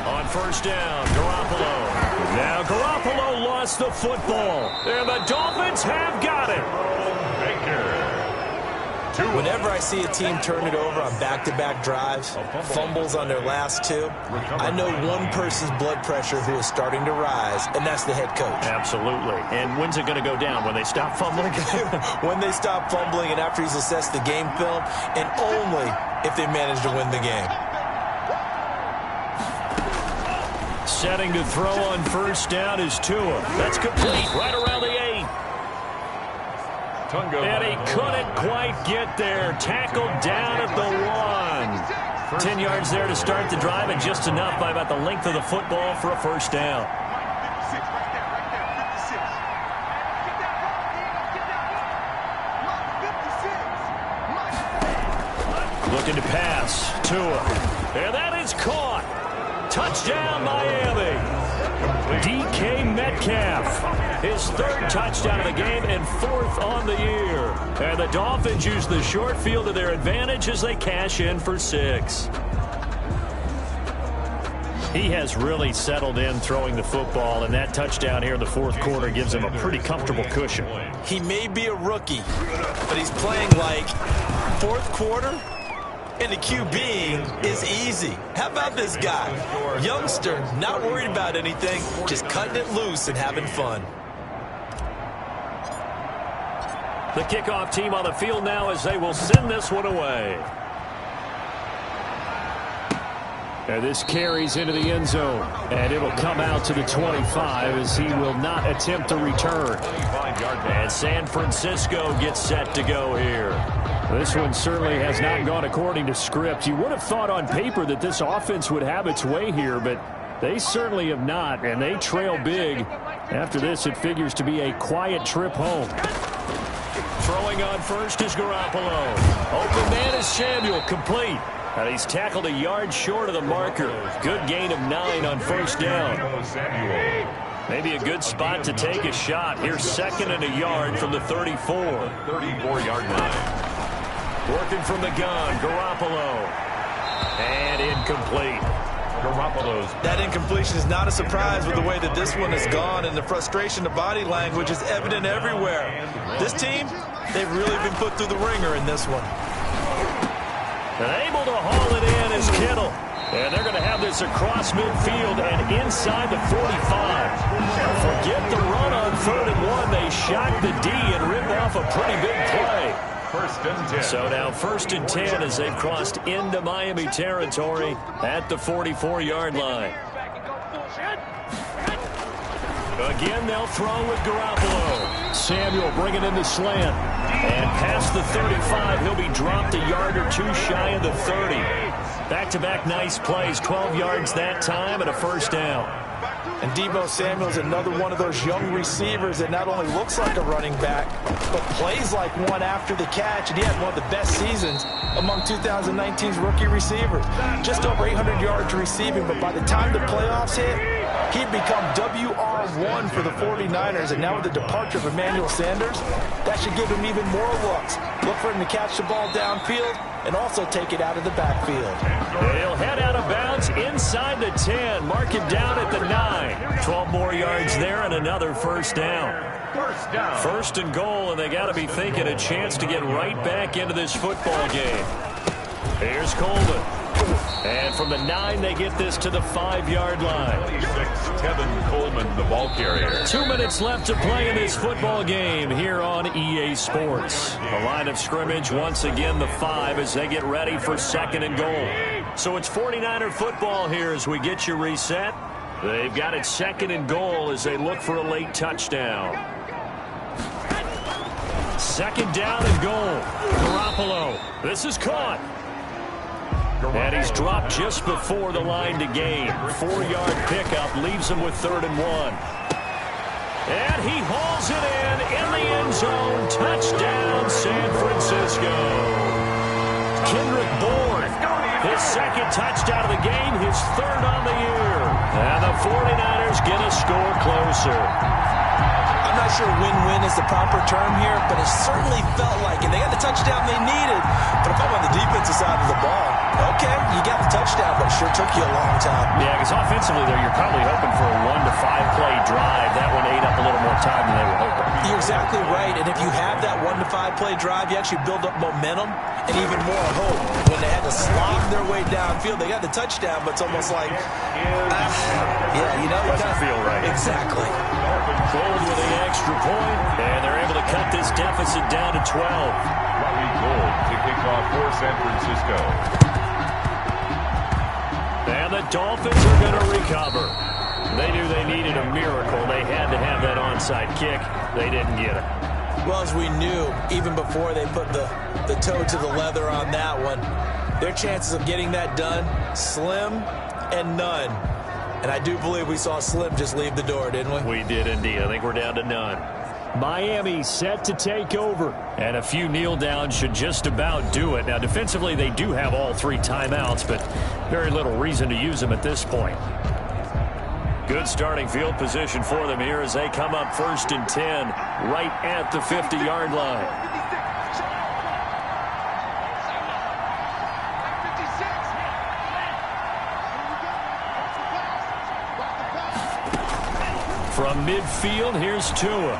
On first down, Garoppolo. Now Garoppolo lost the football. And the Dolphins have got it. Whenever I see a team turn it over on back-to-back drives, fumbles on their last 2, I know one person's blood pressure who is starting to rise, and that's the head coach. Absolutely. And when's it going to go down? When they stop fumbling? When they stop fumbling and after he's assessed the game film, and only if they manage to win the game. Setting to throw on first down is Tua. That's complete right around the 8. And he couldn't quite get there. Tackled down at the 1. 10 yards there to start the drive, and just enough by about the length of the football for a first down. Looking to pass. Tua. And that is caught. Touchdown, Miami. DK Metcalf. His 3rd touchdown of the game and 4th on the year. And the Dolphins use the short field to their advantage as they cash in for 6. He has really settled in throwing the football, and that touchdown here in the 4th quarter gives him a pretty comfortable cushion. He may be a rookie, but he's playing like 4th quarter. And the QBing is easy. How about this guy? Youngster, not worried about anything, just cutting it loose and having fun. The kickoff team on the field now as they will send this one away. And this carries into the end zone. And it'll come out to the 25 as he will not attempt to return. And San Francisco gets set to go here. This one certainly has not gone according to script. You would have thought on paper that this offense would have its way here, but they certainly have not, and they trail big. After this, it figures to be a quiet trip home. Throwing on first is Garoppolo. Open man is Samuel, complete. And he's tackled a yard short of the marker. Good gain of 9 on first down. Maybe a good spot to take a shot. Here's 2nd and a yard from the 34. 34-yard line. Working from the gun, Garoppolo. And incomplete. Garoppolo's. That incompletion is not a surprise with the way that this one has gone, and the frustration, the body language is evident everywhere. This team, they've really been put through the ringer in this one. And able to haul it in is Kittle. And they're going to have this across midfield and inside the 45. Forget the run on 3rd and 1. They shock the D and rip off a pretty big play. 1st and 10. So now 1st and 10 as they've crossed into Miami territory at the 44-yard line. Again, they'll throw with Garoppolo. Samuel bringing in the slant. And past the 35, he'll be dropped a yard or 2 shy of the 30. Back-to-back nice plays, 12 yards that time and a 1st down. And Deebo Samuel's another one of those young receivers that not only looks like a running back, but plays like one after the catch. And he had one of the best seasons among 2019's rookie receivers. Just over 800 yards receiving, but by the time the playoffs hit, he'd become WR1 for the 49ers. And now with the departure of Emmanuel Sanders, that should give him even more looks. Look for him to catch the ball downfield and also take it out of the backfield. He'll head out of bounds inside the 10. Mark him down at the 9. 12 more yards there and another 1st down. 1st and goal, and they got to be thinking a chance to get right back into this football game. Here's Coleman. And from the 9, they get this to the 5-yard line. 26, Tevin Coleman, the ball carrier. 2 minutes left to play in this football game here on EA Sports. The line of scrimmage, once again, the 5 as they get ready for 2nd and goal. So it's 49er football here as we get you reset. They've got it 2nd and goal as they look for a late touchdown. 2nd down and goal. Garoppolo. This is caught. And he's dropped just before the line to gain. 4-yard pickup leaves him with 3rd and 1. And he hauls it in the end zone. Touchdown, San Francisco. Kendrick Bourne, his 2nd touchdown of the game, his 3rd on the year. And the 49ers get a score closer. I'm not sure win-win is the proper term here, but it certainly felt like it. They got the touchdown they needed, but if I'm on the defensive side of the ball, okay, you got the touchdown, but it sure took you a long time. Yeah, because offensively there, you're probably hoping for a 1 to 5 play drive. That one ate up a little more time than they were hoping. You're exactly right, and if you have that 1 to 5 play drive, you actually build up momentum and even more hope. When they had to slog their way downfield, they got the touchdown, but it's almost like, yeah, you know, doesn't feel right. Exactly. Gold with an extra point, and they're able to cut this deficit down to 12. Robbie Gould to kick off for San Francisco. And the Dolphins are going to recover. They knew they needed a miracle. They had to have that onside kick. They didn't get it. Well, as we knew, even before they put the toe to the leather on that one, their chances of getting that done, slim and none. And I do believe we saw Slim just leave the door, didn't we? We did indeed. I think we're down to none. Miami set to take over. And a few kneel downs should just about do it. Now, defensively, they do have all 3 timeouts, but very little reason to use them at this point. Good starting field position for them here as they come up 1st and 10 right at the 50-yard line. From midfield, here's Tua.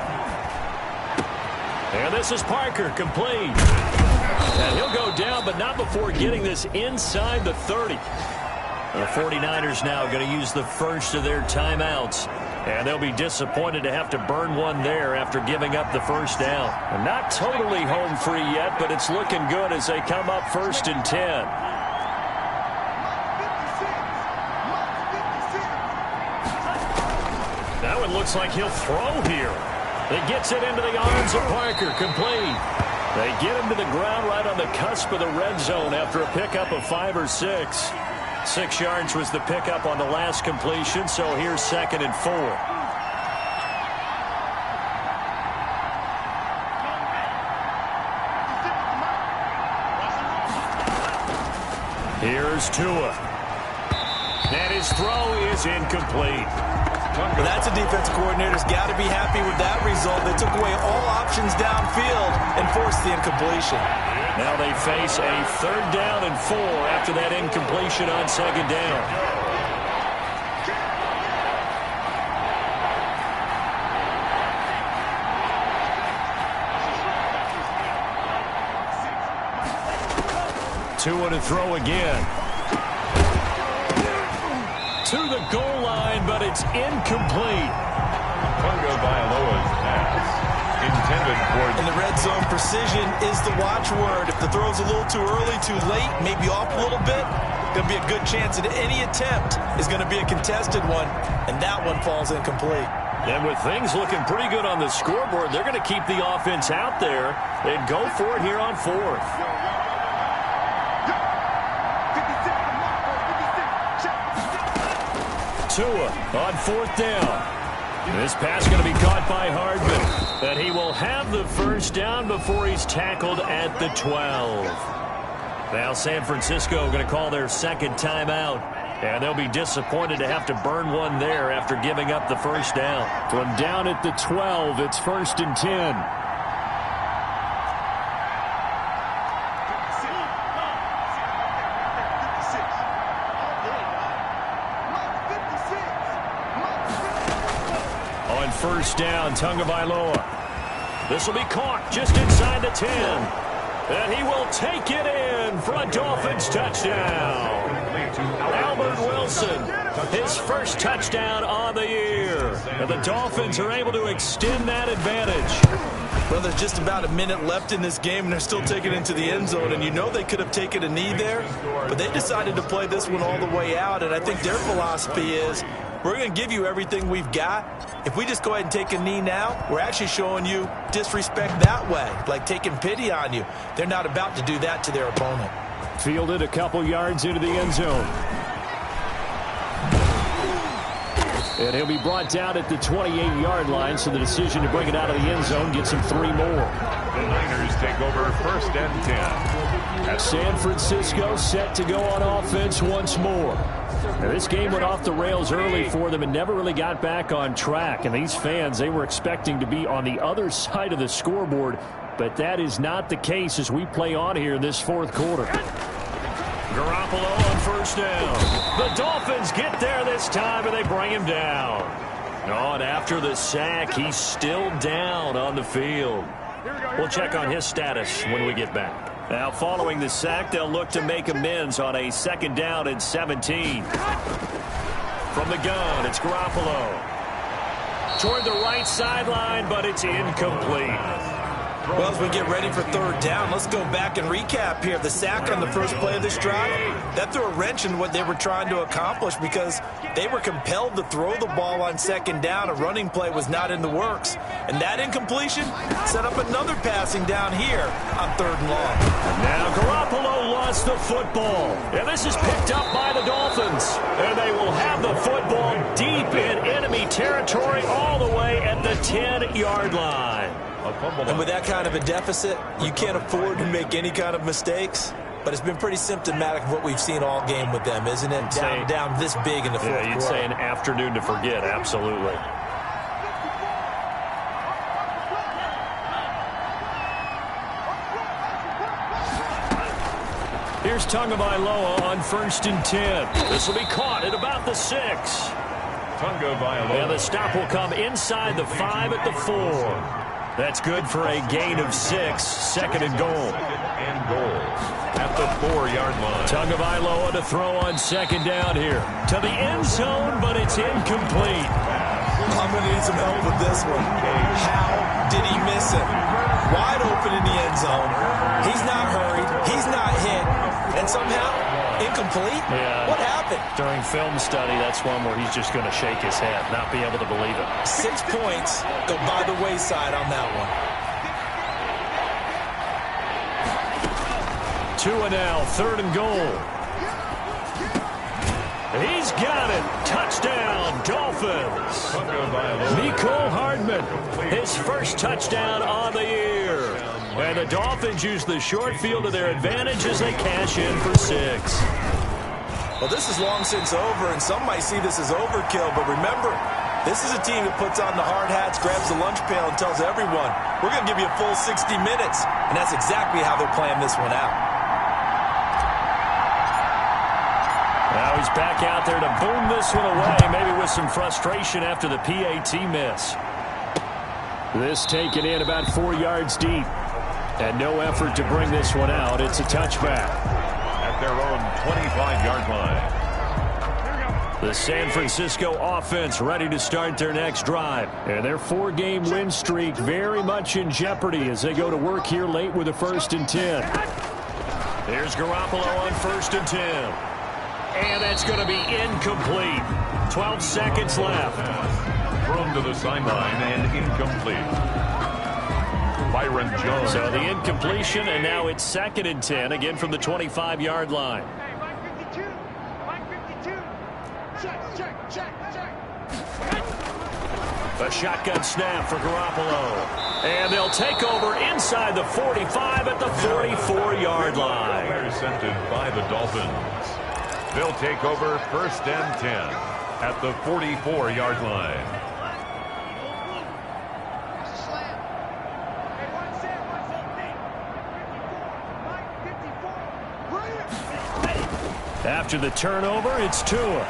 And this is Parker, complete. And he'll go down, but not before getting this inside the 30. The 49ers now going to use the first of their timeouts. And they'll be disappointed to have to burn one there after giving up the 1st down. And not totally home free yet, but it's looking good as they come up 1st and 10. That one looks like he'll throw here. He gets it into the arms of Parker, complete. They get him to the ground right on the cusp of the red zone after a pickup of 5 or 6. 6 yards was the pickup on the last completion, so here's 2nd and 4. Here's Tua. And his throw is incomplete. Well, that's a defense coordinator's got to be happy with that result. They took away all options downfield and forced the incompletion. Now they face a 3rd down and 4 after that incompletion on 2nd down. Tua to throw again. To the goal line, but it's incomplete. Tagovailoa's pass intended for... In the red zone, precision is the watchword. If the throw's a little too early, too late, maybe off a little bit, there'll be a good chance that any attempt is going to be a contested one, and that one falls incomplete. And with things looking pretty good on the scoreboard, they're going to keep the offense out there and go for it here on 4th. Tua on 4th down. This pass going to be caught by Hardman. And he will have the 1st down before he's tackled at the 12. Now San Francisco going to call their 2nd timeout. And they'll be disappointed to have to burn one there after giving up the 1st down. From down at the 12, it's 1st and 10. On 1st down, Tagovailoa. This will be caught just inside the 10. And he will take it in for a Dolphins touchdown. Albert Wilson, his 1st touchdown on the year. And the Dolphins are able to extend that advantage. Well, there's just about a minute left in this game, and they're still taking it into the end zone. And you know they could have taken a knee there, but they decided to play this one all the way out. And I think their philosophy is, we're going to give you everything we've got. If we just go ahead and take a knee now, we're actually showing you disrespect that way, like taking pity on you. They're not about to do that to their opponent. Fielded a couple yards into the end zone. And he'll be brought down at the 28-yard line, so the decision to bring it out of the end zone gets him 3 more. The Niners take over 1st and 10. San Francisco set to go on offense once more. Now, this game went off the rails early for them and never really got back on track. And these fans, they were expecting to be on the other side of the scoreboard, but that is not the case as we play on here in this 4th quarter. Garoppolo on 1st down. The Dolphins get there this time, and they bring him down. Oh, and after the sack, he's still down on the field. We'll check on his status when we get back. Now, following the sack, they'll look to make amends on a 2nd down and 17. From the gun, it's Garoppolo. Toward the right sideline, but it's incomplete. Well, as we get ready for 3rd down, let's go back and recap here. The sack on the first play of this drive, that threw a wrench in what they were trying to accomplish because they were compelled to throw the ball on 2nd down. A running play was not in the works. And that incompletion set up another passing down here on 3rd and long. Now Garoppolo lost the football. And this is picked up by the Dolphins. And they will have the football deep in enemy territory all the way at the 10-yard line. And with that kind of a deficit, you can't afford to make any kind of mistakes. But it's been pretty symptomatic of what we've seen all game with them, isn't it? Down this big in the 4th quarter. Yeah, you'd say an afternoon to forget, absolutely. Here's Tagovailoa on 1st and 10. This will be caught at about the 6. Tagovailoa. And the stop will come inside the 5 at the 4. That's good for a gain of 6. 2nd and goal. 2nd and goal at the 4-yard line. Tagovailoa to throw on 2nd down here. To the end zone, but it's incomplete. I'm going to need some help with this one. How did he miss it? Wide open in the end zone. He's not hurried. He's not hit. And somehow, incomplete? Yeah. What happened? During film study, that's one where he's just going to shake his head, not be able to believe it. 6 points go by the wayside on that one. Tua now, 3rd and goal. He's got it. Touchdown, Dolphins. Mecole Hardman, his 1st touchdown on the year. And the Dolphins use the short field to their advantage as they cash in for 6. Well, this is long since over, and some might see this as overkill, but remember, This is a team that puts on the hard hats, grabs the lunch pail, and tells everyone, we're going to give you a full 60 minutes. And that's exactly how they're playing this one out. Now he's back out there to boom this one away, maybe with some frustration after the PAT miss. This taken in about 4 yards deep. And no effort to bring this one out. It's a touchback. At their own 25-yard line. The San Francisco offense ready to start their next drive. And their 4-game win streak very much in jeopardy as they go to work here late with a 1st and 10. Here's Garoppolo on 1st and 10. And that's going to be incomplete. 12 seconds left. Thrown to the sideline and incomplete. Byron Jones. So the incompletion, and now it's 2nd and 10, again from the 25-yard line. A shotgun snap for Garoppolo. And they'll take over inside the 45 at the 44-yard line. Intercepted by the Dolphins. They'll take over 1st and 10 at the 44-yard line. After the turnover, it's Tua.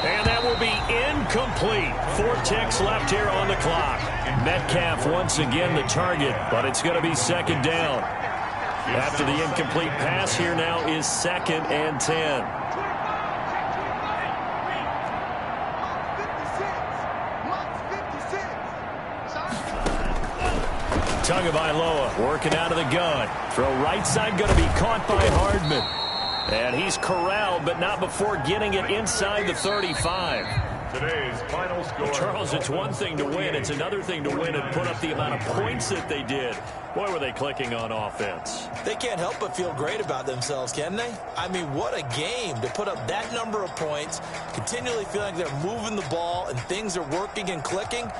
And that will be incomplete. 4 ticks left here on the clock. Metcalf once again the target, but it's going to be 2nd down. After the incomplete pass, here now is 2nd and 10. Tagovailoa working out of the gun. Throw right side going to be caught by Hardman. And he's corralled, but not before getting it inside the 35. Today's final score. Charles, it's one thing to win. It's another thing to win and put up the amount of points that they did. Boy, were they clicking on offense. They can't help but feel great about themselves, can they? I mean, what a game to put up that number of points, continually feeling like they're moving the ball and things are working and clicking.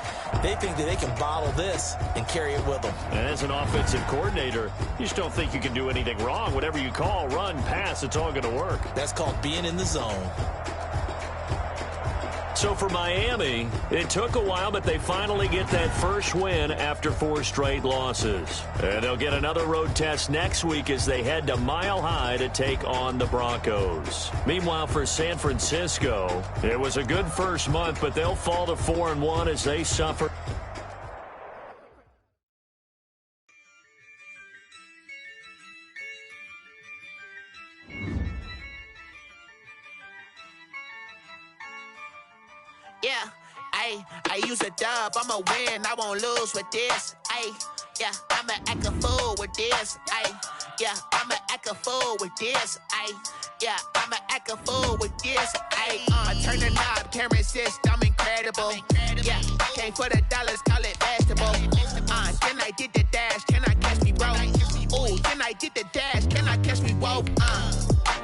They think that they can bottle this and carry it with them. And as an offensive coordinator, you just don't think you can do anything wrong. Whatever you call, run, pass, it's all going to work. That's called being in the zone. So for Miami, it took a while, but they finally get that first win after 4 straight losses. And they'll get another road test next week as they head to Mile High to take on the Broncos. Meanwhile, for San Francisco, it was a good first month, but they'll fall to 4-1 as they suffer. Yeah, I use a dub, I'ma win, I won't lose with this. Yeah, I'ma act a fool with this. Yeah, I'ma act a fool with this. Yeah, I'ma act a fool with this. I turn the knob, camera assist, I'm incredible. Yeah, came for the dollars, call it basketball. Then I did the dash, can I catch me, bro? Ooh, then I did the dash, can I catch me, whoa?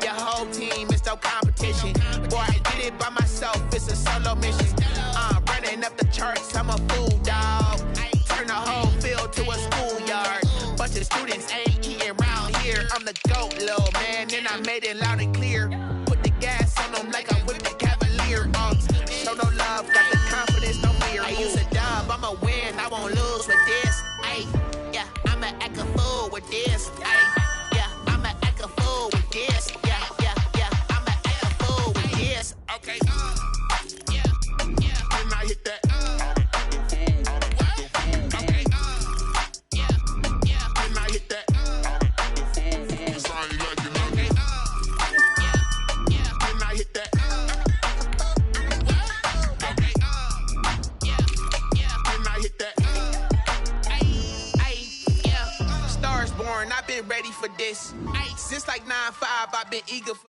Your whole team is no competition. Boy, I did it by myself, it's a solo mission. Running up the charts, I'm a fool, dog. Turn the whole field to a schoolyard. Bunch of students ain't eating round here. I'm the GOAT, little man, and I made it loud and clear. Put the gas on them like I'm with the Cavalier. Show no love, got the confidence, no fear. I use a dub, I'ma win, I won't lose with this. Yeah, I'ma act a fool with this. Yeah, I'ma act a fool with this. Yeah, I'ma act a fool with this. Okay. Can I hit that? Okay. Can I hit that? Can I hit that? Okay. Can I hit that? Yeah. Stars born, I've been ready for this. Since like 9-5, I've been eager for